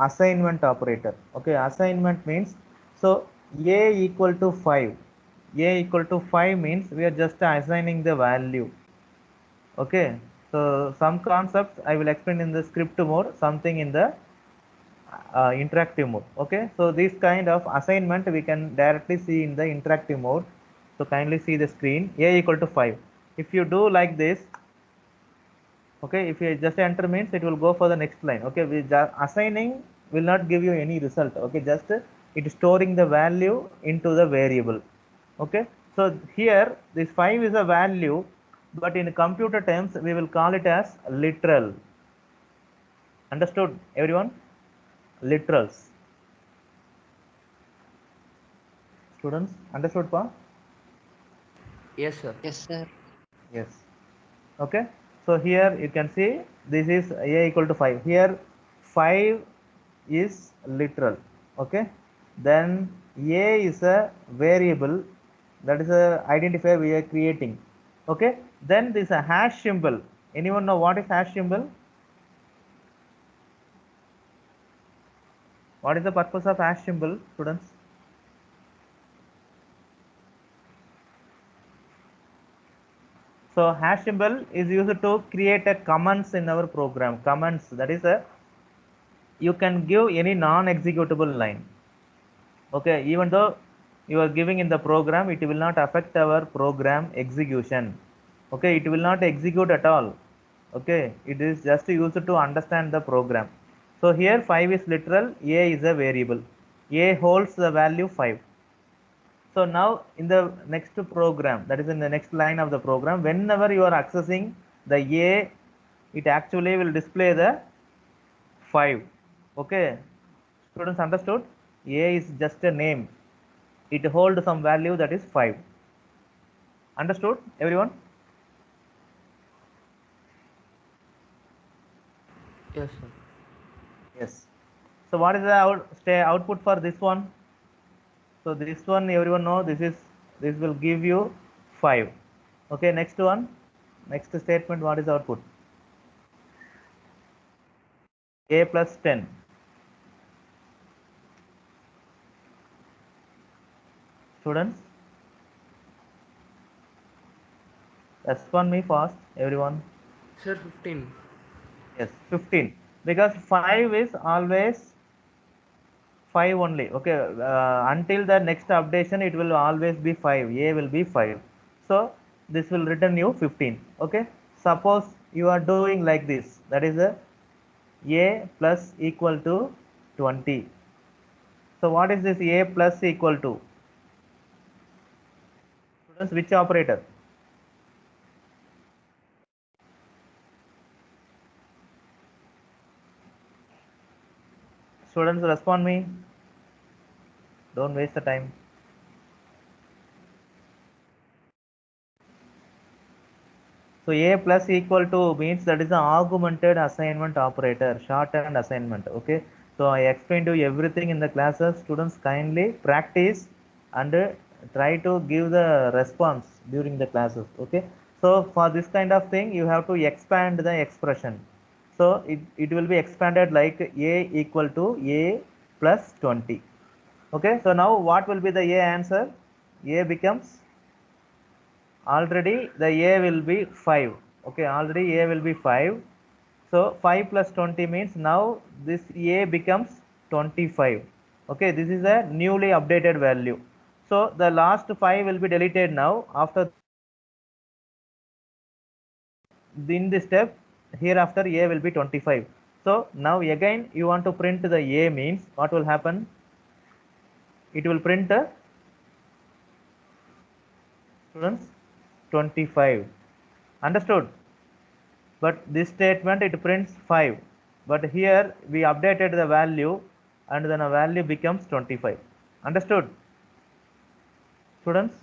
assignment operator. Okay, assignment means, so a equal to 5. A equal to 5 means we are just assigning the value. Okay, so some concepts I will explain in the script mode, something in the interactive mode. Okay, so this kind of assignment we can directly see in the interactive mode. So kindly see the screen. A equal to 5. If you do like this, okay, if you just enter means it will go for the next line. Okay, we just assigning will not give you any result. Okay, just it is storing the value into the variable. Okay, so here this 5 is a value, but in computer terms we will call it as literal. Understood everyone? Literals. Students, understood pa? Yes, sir. Yes, sir. Yes. Okay, so here you can see this is a equal to 5. Here 5 is literal. Okay, then a is a variable, that is a identifier we are creating. Okay, then this a hash symbol. Anyone know what is hash symbol? What is the purpose of hash symbol, students? So hash symbol is used to create a comments in our program. Comments, that is a, you can give any non-executable line. Okay, even though you are giving in the program, it will not affect our program execution. Okay, it will not execute at all. Okay, it is just used to understand the program. So here 5 is literal, a is a variable. A holds the value 5. So now in the next program, that is in the next line of the program, whenever you are accessing the a, it actually will display the 5. Okay, students understood? A is just a name. It holds some value, that is 5. Understood everyone? Yes, sir. Yes. So what is the output for this one? So this one everyone know, this will give you 5. Okay, next one, next statement, what is the output? A plus 10. Students, respond me fast everyone. Sir, 15. Yes, 15, because 5 is always 5 only. Okay, until the next updation it will always be 5. A will be 5. So this will return you 15. Okay, suppose you are doing like this, that is a plus equal to 20. So what is this a plus equal to? Students, which operator? Students, respond me. Don't waste the time. So a plus equal to means that is the augmented assignment operator, shorthand assignment. Okay, so I explained to you everything in the classes. Students, kindly practice and try to give the response during the classes. Okay, so for this kind of thing you have to expand the expression. So it will be expanded like a equal to a plus 20. Okay, so now what will be the a answer? A becomes, already the a will be 5. Okay, already a will be 5. So 5 plus 20 means now this a becomes 25. Okay, this is a newly updated value. So the last 5 will be deleted now. After in this step, hereafter a will be 25. So now again you want to print the a means what will happen? It will print students 25. Understood? But this statement it prints 5, but here we updated the value and then a value becomes 25. Understood, students?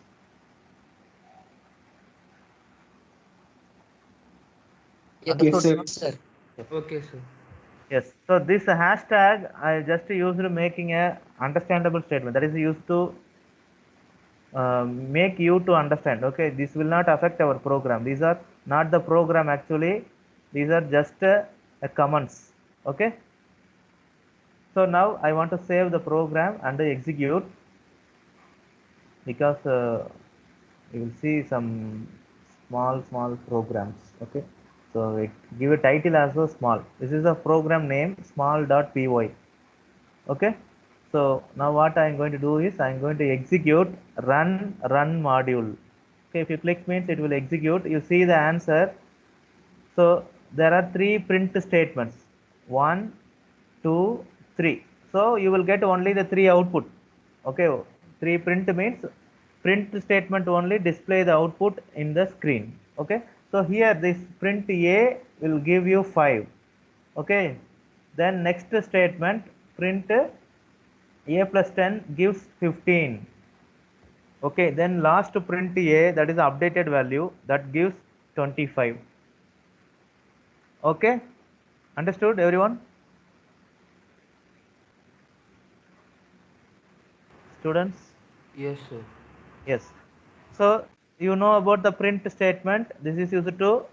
Yes, Understood Yes, everyone? sir. sir. Yes. Okay, sir. Yes, so this hashtag I just used making a understandable statement, that is used to make you to understand. Okay, this will not affect our program, these are not the program actually, these are just a comments. Okay, So now I want to save the program and execute, because you will see some small programs. Okay, so it give a title as well small. This is a program name small.py. Okay, so now what I am going to do is I am going to execute run module. Okay, if you click means it will execute. You see the answer. So there are three print statements, 1, 2, 3. So you will get only the three output. Okay, three print means print statement only display the output in the screen. Okay, so here this print A will give you 5. Okay, then next statement print A plus 10 gives 15. Okay, then last print A, that is updated value, that gives 25. Okay, understood everyone? Students? Yes, sir. Yes. So you know about the print statement. This is used to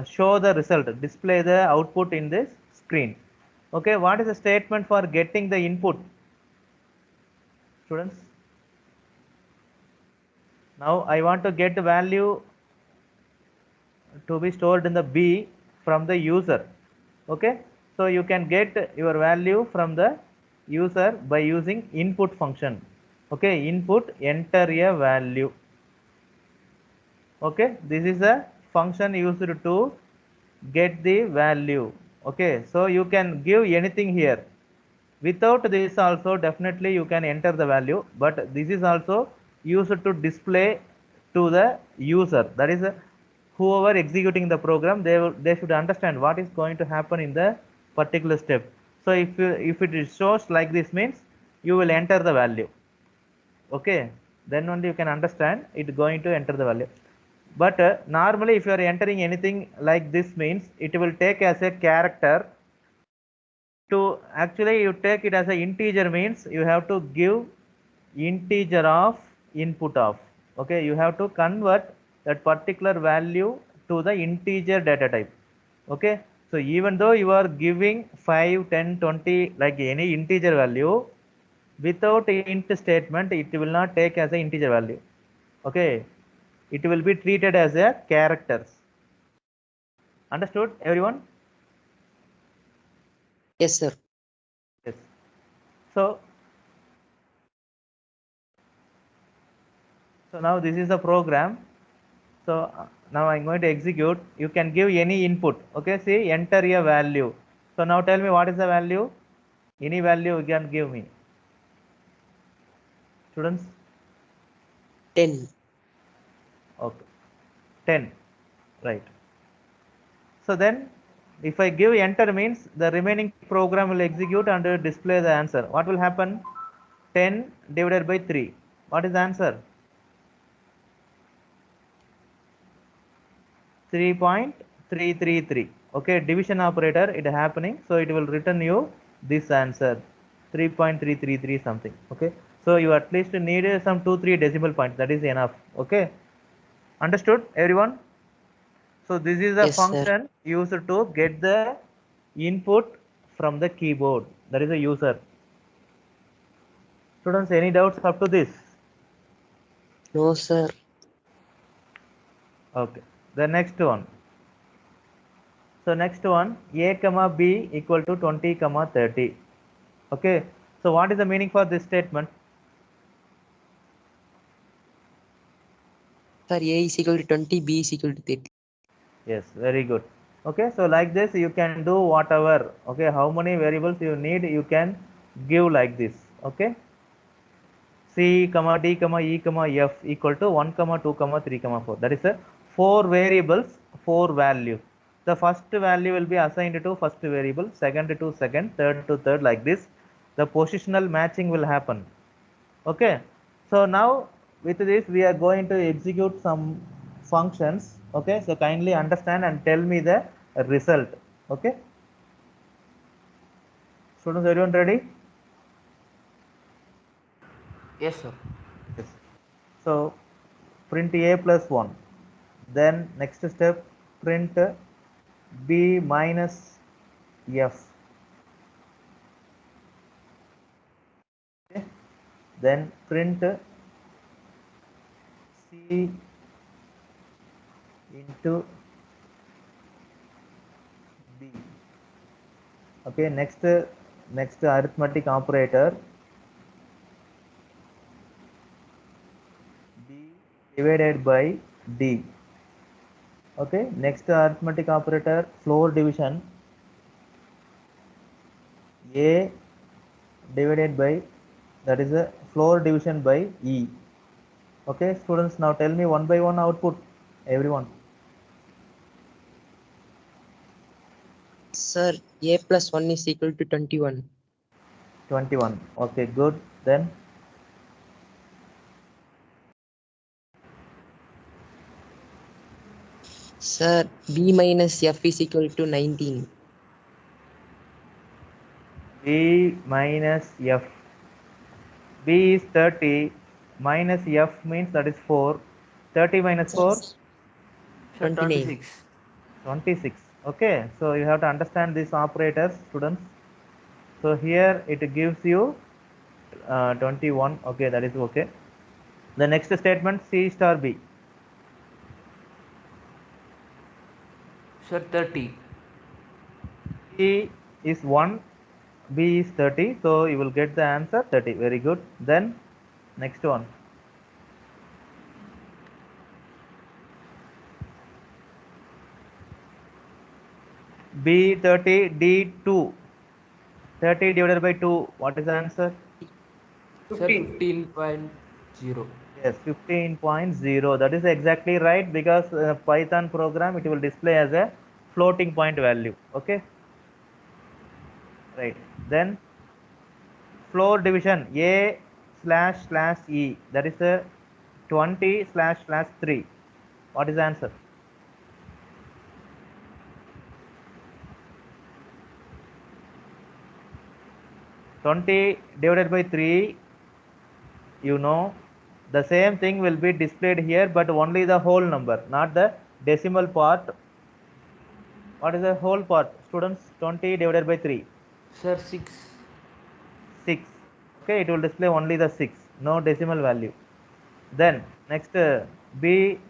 show the result, display the output in this screen. Okay, what is the statement for getting the input? Students? Now I want to get the value to be stored in the B from the user. Okay, so you can get your value from the user by using input function. Okay, input, enter a value. Okay, this is a function used to get the value. Okay, so you can give anything here. Without this also definitely you can enter the value, but this is also used to display to the user, that is whoever executing the program, they should understand what is going to happen in the particular step. So if it is shows like this means you will enter the value. Okay, then only you can understand it going to enter the value. But normally if you are entering anything like this means it will take as a character. To actually you take it as an integer means you have to give integer of input of. Okay, you have to convert that particular value to the integer data type. Okay, so even though you are giving 5, 10, 20 like any integer value, without int statement it will not take as an integer value. Okay, it will be treated as a characters. Understood everyone? Yes, sir. Yes. So now this is the program. So now I'm going to execute. You can give any input. Okay, see, enter a value. So now tell me what is the value? Any value you can give me. Students? 10. Okay. 10. Right. So then if I give enter means the remaining program will execute and display the answer. What will happen? 10 divided by 3. What is the answer? 3.333. Okay, division operator it happening, so it will return you this answer 3.333 something. Okay, so you at least need some 2-3 decimal points, that is enough. Okay, understood everyone? So this is a Yes, sir. function used to get the input from the keyboard, that is a user. Students, any doubts up to this? No, sir. Okay, the next one. So next one, a comma b equal to 20 comma 30. Okay, so what is the meaning for this statement? Sir, A is equal to 20, B is equal to 30. Yes, very good. Okay, so like this you can do whatever. Okay, how many variables you need you can give like this. Okay, C comma D comma E comma F equal to 1 comma 2 comma 3 comma 4. That is a 4 variables, 4 values. The first value will be assigned to first variable, second to second, third to third, like this. The positional matching will happen. Okay, so now with this we are going to execute some functions. Okay, so kindly understand and tell me the result. Okay, students, everyone ready? Yes, sir. Yes. So print a plus 1, then next step print b minus f. then print C into B. Okay, next arithmetic operator, B divided by D. Okay, next arithmetic operator, floor division, A divided by, that is a floor division by E. Okay, students, now tell me one by one output, everyone. Sir, A plus 1 is equal to 21. 21. Okay, good. Then Sir, B minus F is equal to 19. B minus F. B is 30, minus F means that is 4. 30 minus 4, Sir, 29. 26. 26. Okay, so you have to understand these operators, students. So here it gives you 21. Okay, that is okay. The next statement, C star B. Sir, 30. C is 1, B is 30. So you will get the answer 30. Very good. Then next one. B 30, D 2. 30 divided by 2. What is the answer? Sir, 15.0. Yes, 15.0. That is exactly right, because Python program, it will display as a floating point value. Okay. Right. Then floor division, A slash slash E. That is a 20 slash slash 3. What is the answer? Twenty divided by 3, you know, the same thing will be displayed here, but only the whole number, not the decimal part. What is the whole part, students? 20 divided by 3. Sir, 6. 6. Okay, it will display only the 6, no decimal value. Then next, B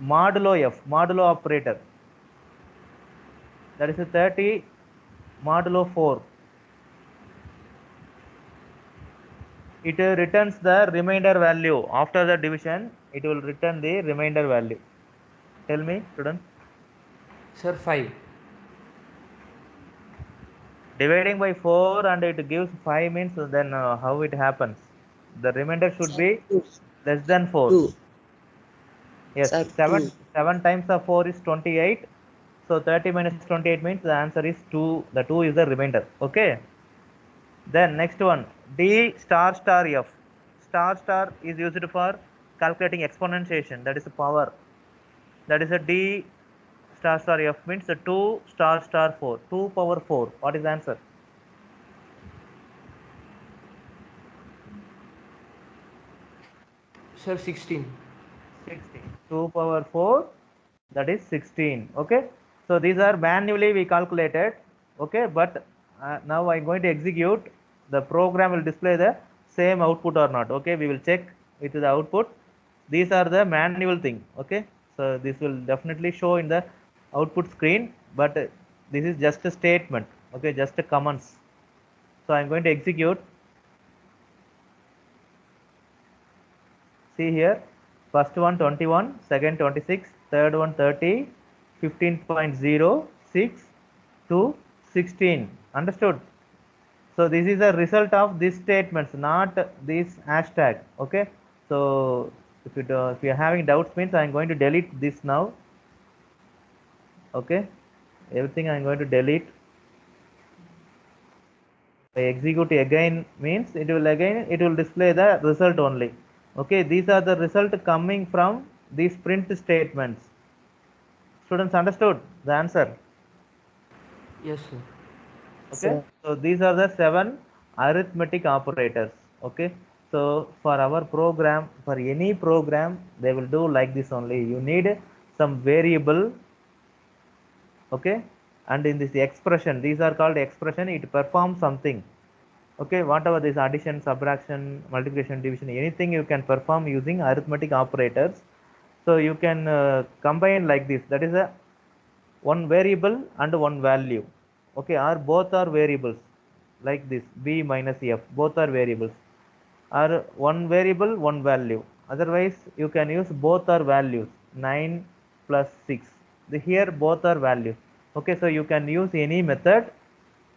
modulo F, modulo operator. That is a 30 modulo 4. It returns the remainder value. After the division, it will return the remainder value. Tell me, students. Sir, 5. Dividing by 4 and it gives 5 means, then how it happens? The remainder should Sir, be 2. less than 4. 2. Yes, Sir, 7, 2. 7 times of 4 is 28. So 30 minus 28 means the answer is 2. The 2 is the remainder. Okay. Then next one, D star star F. Star star is used for calculating exponentiation. That is the power. That is a D star star F means the 2 star star 4. 2 power 4. What is the answer? Sir, 16. 16. 2 power 4, that is 16. Okay. So these are manually we calculated. Okay. But now I'm going to execute. The program will display the same output or not. Okay. We will check with the output. These are the manual thing. Okay. So this will definitely show in the output screen. But this is just a statement. Okay. Just a commands. So I'm going to execute. See here, first one 21, second 26, third one 30, 15.06 to 16. Understood? So this is a result of these statements, not this hashtag. Okay. So if you are having doubts means I am going to delete this now. Okay. Everything I am going to delete. By execute again means it will display the result only. Okay. These are the result coming from these print statements. Students understood the answer? Yes, sir. Okay. Sir. So these are the 7 arithmetic operators. Okay. So for our program, for any program, they will do like this only. You need some variable. Okay. And in this expression, these are called expression. It performs something. Okay, whatever this addition, subtraction, multiplication, division, anything you can perform using arithmetic operators. So you can combine like this. That is a one variable and one value. Okay, or both are variables like this. B minus F. Both are variables. Or one variable, one value. Otherwise, you can use both are values. 9 plus 6. Here both are values. Okay, so you can use any method.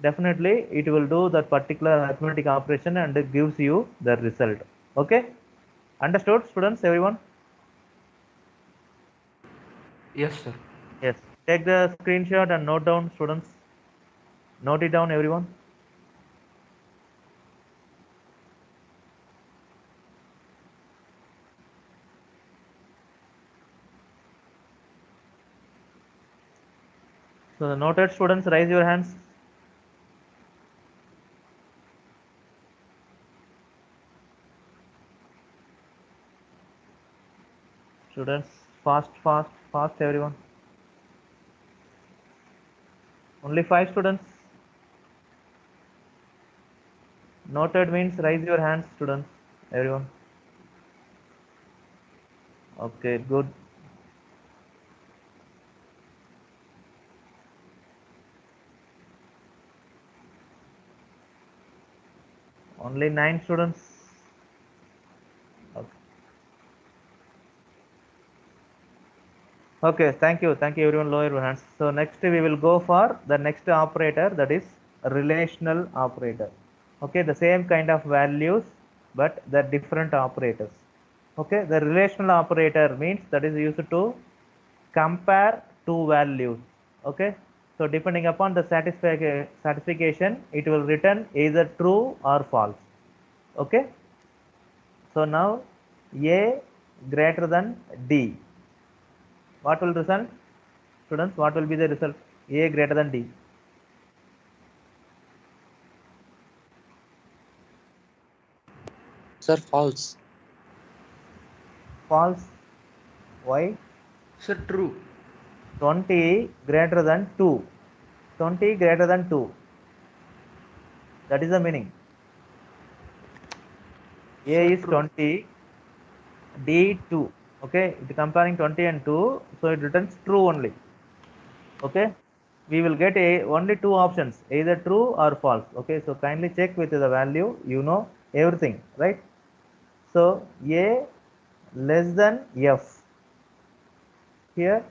Definitely it will do that particular arithmetic operation and it gives you the result. Okay, understood students, everyone? Yes, sir. Yes, take the screenshot and note down, students. Note it down, everyone. So the noted students, raise your hands. Students, fast, fast, fast, everyone. Only 5 students. Noted means raise your hands, students, everyone. Okay, good. Only 9 students. Okay. Okay, thank you everyone, lower your hands. So next we will go for the next operator, that is relational operator. Okay, the same kind of values but the different operators. Okay, the relational operator means that is used to compare two values. Okay, so depending upon the satisfaction it will return either true or false. Okay, so now A greater than D, what will result? Students, what will be the result? A greater than D. Sir, false. False. Why? Sir, true. 20 greater than 2. 20 greater than 2. That is the meaning. A Sir, is true. 20, D 2. Okay, it comparing 20 and 2, so it returns true only. Okay, we will get only two options, either true or false. Okay, so kindly check with the value, you know everything, right? So A less than F. Here,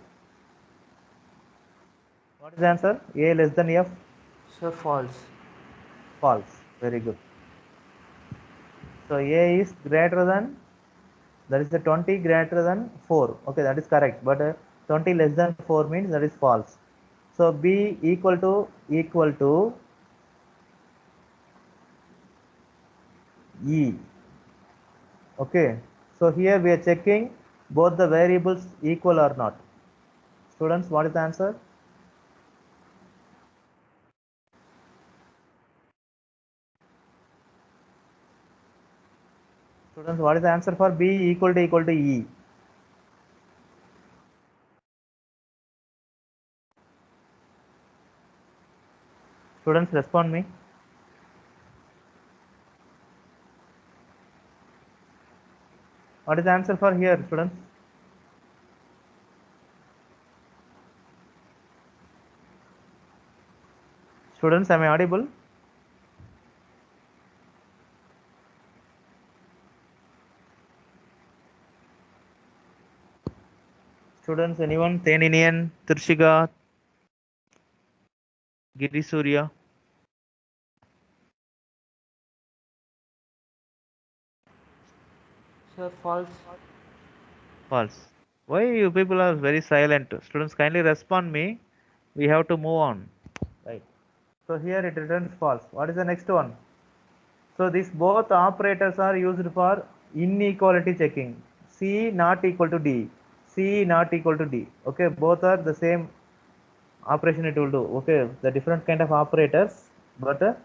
what is the answer? A less than F? Sir, false. False. Very good. So A is greater than, that is the 20 greater than 4. Okay, that is correct. But 20 less than 4 means that is false. So B equal to E. Okay. So here we are checking both the variables equal or not. Students, what is the answer? Students, what is the answer for B equal to E? Students, respond me. What is the answer for here, students? Students, am I audible? Students, anyone? Teninian, Trishika, Giri Surya. Sir, false. False. Why you people are very silent? Students, kindly respond me. We have to move on. Right. So here it returns false. What is the next one? So these both operators are used for inequality checking. C not equal to D. C not equal to D. Okay, both are the same operation it will do. Okay, the different kind of operators, but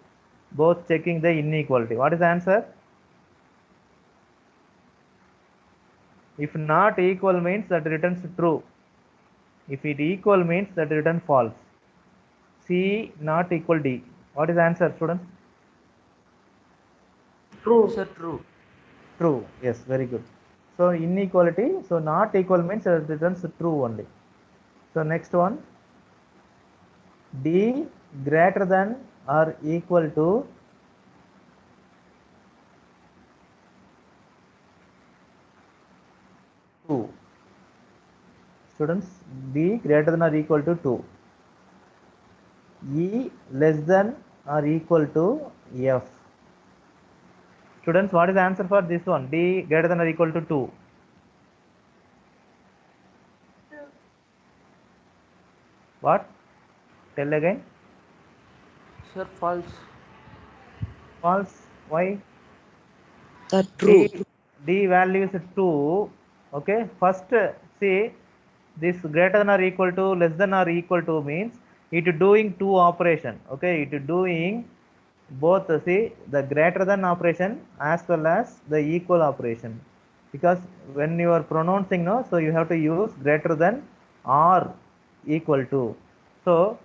both checking the inequality. What is the answer? If not equal means that returns true. If it equal means that return false. C not equal D. What is the answer, students? True. Sir, true. True. Yes, very good. So inequality. So not equal means it returns true only. So next one. D greater than or equal to 2. Students, B greater than or equal to 2. E less than or equal to F. Students, what is the answer for this one? D greater than or equal to 2. What? Tell again. Sir, false. False. Why? Sir, true. D value is 2. Okay. First, see this greater than or equal to, less than or equal to means it doing two operation. Okay. It doing both, see the greater than operation as well as the equal operation, because when you are pronouncing, no, so you have to use greater than or equal to. So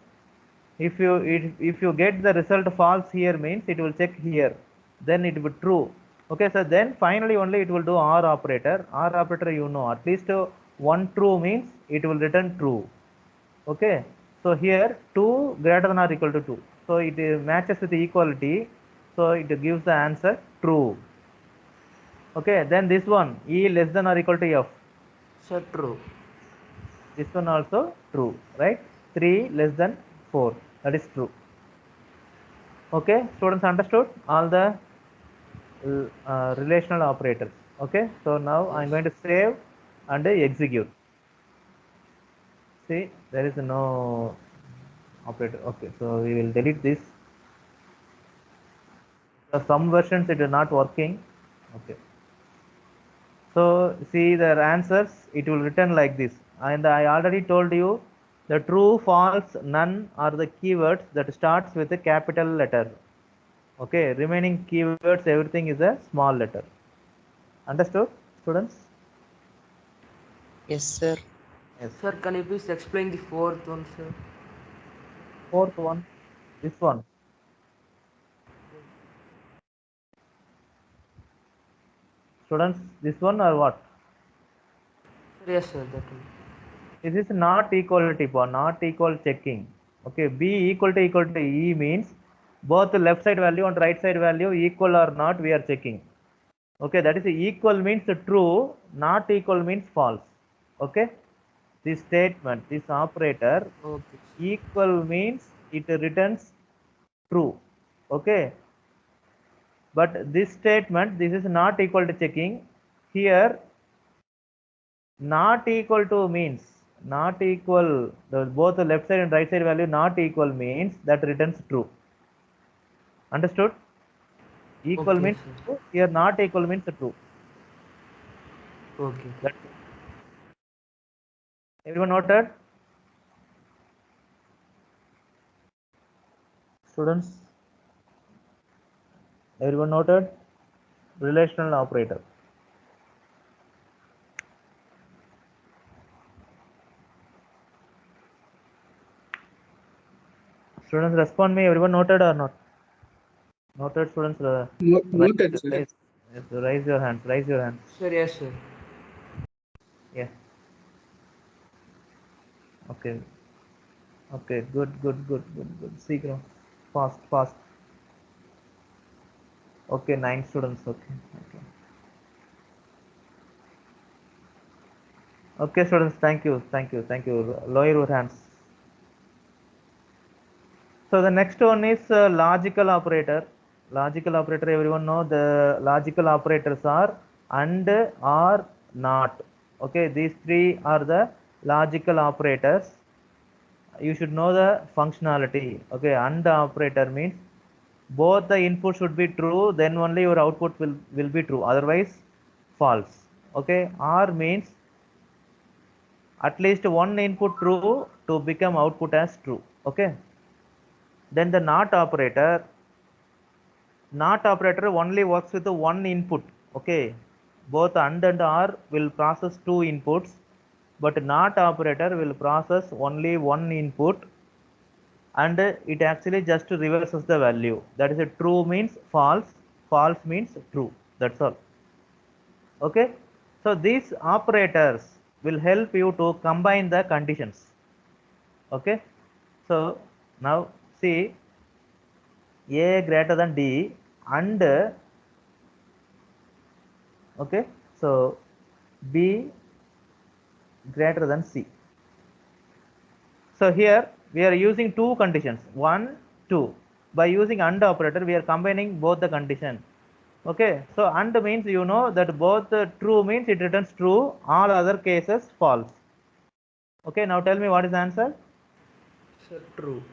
if you get the result false here means it will check here, then it will be true. Okay, so then finally only it will do or operator. Or operator, you know, at least one true means it will return true. Okay, so here 2 greater than or equal to 2, so it matches with the equality, so it gives the answer true. Okay, then this one, E less than or equal to F, Sir, true. this one also true, right? 3 less than 4, that is true. Okay, students understood all the relational operators. Okay, so now I'm Yes. going to save and execute. See, there is no operator. Okay, so we will delete this. Some versions it is not working. Okay, so see their answers, it will return like this, and I already told you the true, false, none are the keywords that starts with a capital letter. Okay, remaining keywords everything is a small letter. Understood, students? Yes, sir. Yes. Sir, can you please explain the fourth one, sir? Fourth one, this one. Students, this one or what? Sir, yes, sir, that one. This is not equality, not equal checking. Okay, B equal to E means both the left side value and right side value equal or not, we are checking. Okay, that is equal means true, not equal means false. Okay, this statement, this operator, Okay. equal means it returns true. Okay, but this statement, this is not equal to checking. Here not equal to means not equal, both the left side and right side value not equal means that returns true. Understood? Equal Okay, means sir. true, here not equal means true. Okay. That's it. Everyone noted? Students, everyone noted? Relational operator. Students, respond me, everyone noted or not? Noted, students, Noted, sir. raise your hands, raise your hands. Sir, yes, sir. Yeah. Okay. Okay, good. Seeker. Fast. Okay, 9 students. Okay. Okay, students, thank you. Lower your hands. So the next one is logical operator. Logical operator, everyone know the logical operators are and, or, not. Okay, these three are the logical operators. You should know the functionality. Okay, and operator means both the input should be true, then only your output will be true, otherwise false. Okay, or means at least one input true to become output as true. Okay, then the not operator only works with the one input. Okay, both and or will process two inputs, but not operator will process only one input, and it actually just reverses the value. That is a true means false, false means true. That's all. Okay. So these operators will help you to combine the conditions. Okay. So now see A greater than D and okay, so B greater than C. So here we are using two conditions, 1, 2. By using AND operator, we are combining both the condition. Okay, so AND means you know that both true means it returns true, all other cases false. Okay, now tell me what is the answer? Sir, true.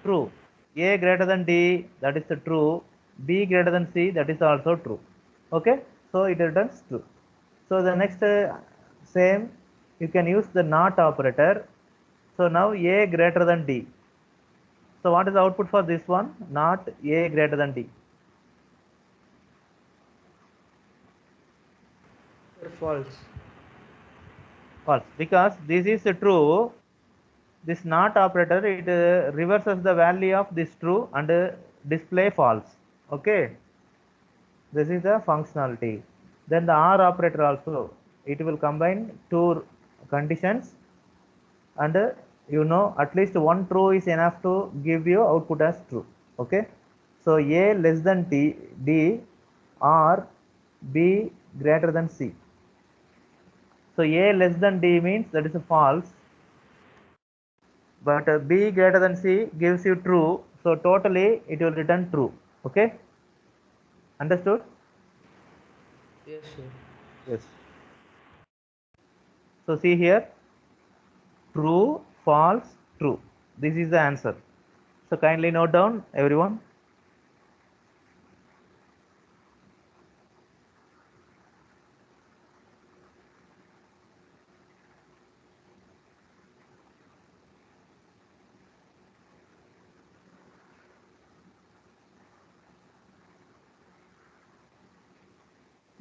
True. A greater than D, that is the true. B greater than C, that is also true. Okay, so it returns true. So the next same, you can use the NOT operator. So now A greater than D. So what is the output for this one? Not A greater than D. Sir, false. False. Because this is true. This not operator, it reverses the value of this true and display false. Okay. This is the functionality. Then the OR operator also, it will combine two conditions and you know at least one true is enough to give you output as true. Okay. So A less than D or B greater than C. So A less than D means that is a false, but B greater than C gives you true. So totally it will return true. Okay. Understood? Yes, sir. Yes. So see here, true, false, true. This is the answer. So kindly note down everyone.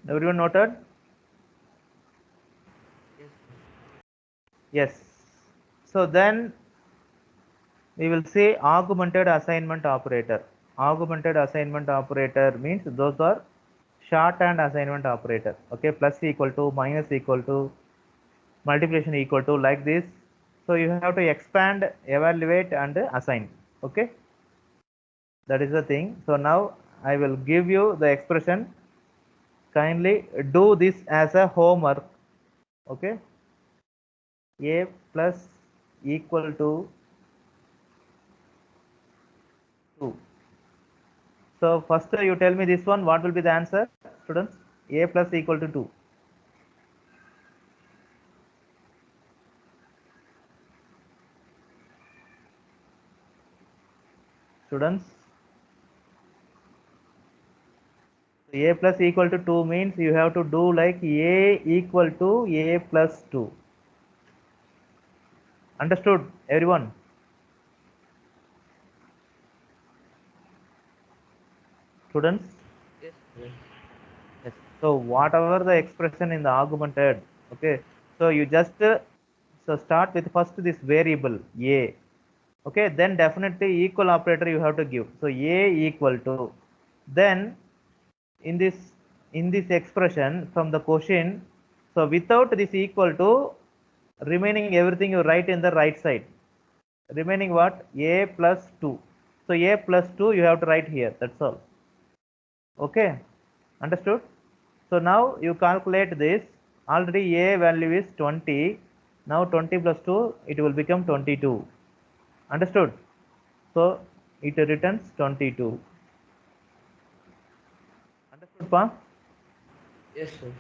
Everyone noted? Yes, sir. Yes. So then we will say augmented assignment operator. Augmented assignment operator means those are shorthand assignment operator. Okay, plus equal to, minus equal to, multiplication equal to, like this. So you have to expand, evaluate and assign. Okay, that is the thing. So now I will give you the expression. Kindly do this as a homework. Okay, A plus equal to 2. So first you tell me this one, what will be the answer, students? A plus equal to 2. Students, A plus equal to 2 means you have to do like A equal to A plus 2. Understood, everyone? Students? Yes, sir. Yes. So whatever the expression in the augmented, okay. So you just so start with first this variable A. Okay, then definitely equal operator you have to give. So A equal to, then in this expression from the question, so without this equal to, remaining everything you write in the right side. Remaining what? A plus 2. So A plus 2 you have to write here. That's all. Okay, understood? So now you calculate this. Already A value is 20. Now 20 plus 2, it will become 22. Understood? So it returns 22. Understood, Pa? Yes, sir.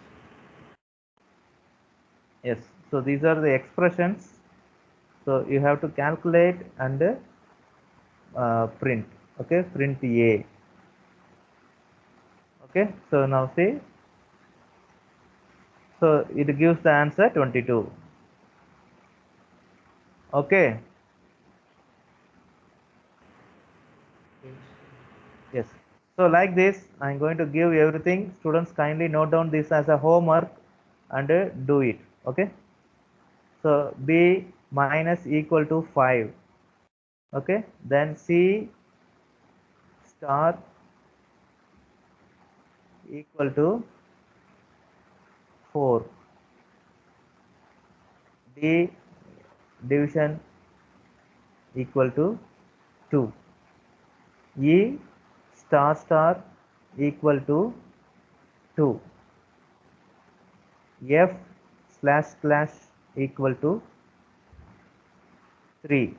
Yes. So these are the expressions. So you have to calculate and print. Okay, print A. Okay. So now see. So it gives the answer 22. Okay. Yes. Yes. So like this, I'm going to give everything. Students kindly note down this as a homework and do it. Okay. So B minus equal to 5. Okay. Then C star equal to 4. D division equal to 2. E star star equal to 2. F slash slash equal to 3.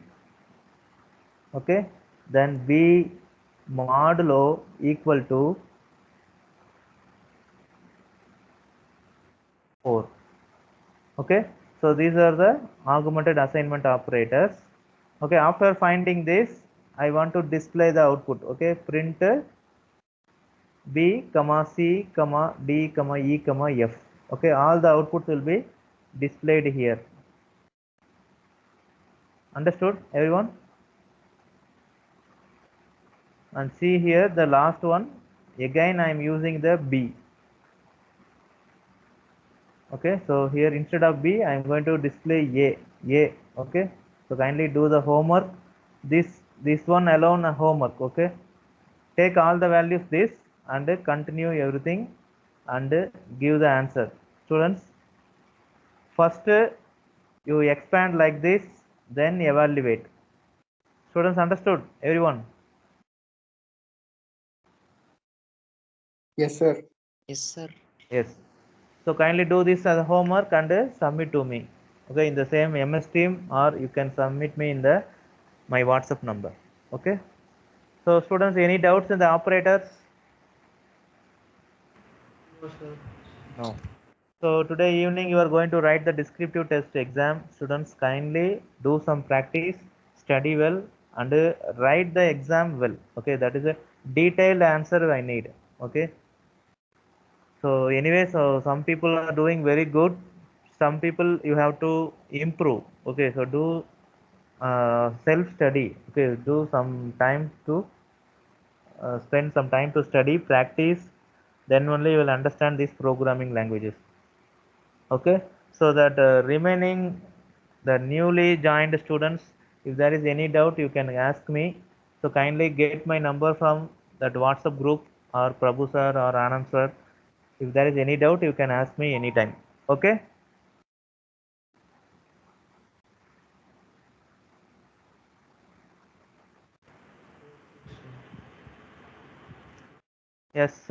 Okay, then B modulo equal to 4. Okay, so these are the augmented assignment operators. Okay, after finding this, I want to display the output. Okay, print B comma C comma D comma E comma F. Okay, all the outputs will be displayed here. Understood, everyone? And see here the last one. Again, I am using the B. Okay, so here instead of B, I am going to display A. Okay, so kindly do the homework. This one alone a homework. Okay, take all the values this and continue everything and give the answer. Students, first you expand like this, then evaluate. Students, understood? Everyone? Yes, sir. Yes, sir. Yes. So kindly do this as a homework and submit to me. Okay, in the same MS Team, or you can submit me in the my WhatsApp number. Okay. So students, any doubts in the operators? No, sir. No. So today evening you are going to write the descriptive test exam. Students, kindly do some practice, study well, and write the exam well. Okay, that is a detailed answer I need. Okay. So anyway, so some people are doing very good. Some people you have to improve. Okay, so do self study. Okay, do some time to spend some time to study, practice. Then only you will understand these programming languages. Okay, so that remaining the newly joined students, if there is any doubt, you can ask me. So kindly get my number from that WhatsApp group or Prabhu sir or Anand sir. If there is any doubt, you can ask me anytime. Okay. Yes.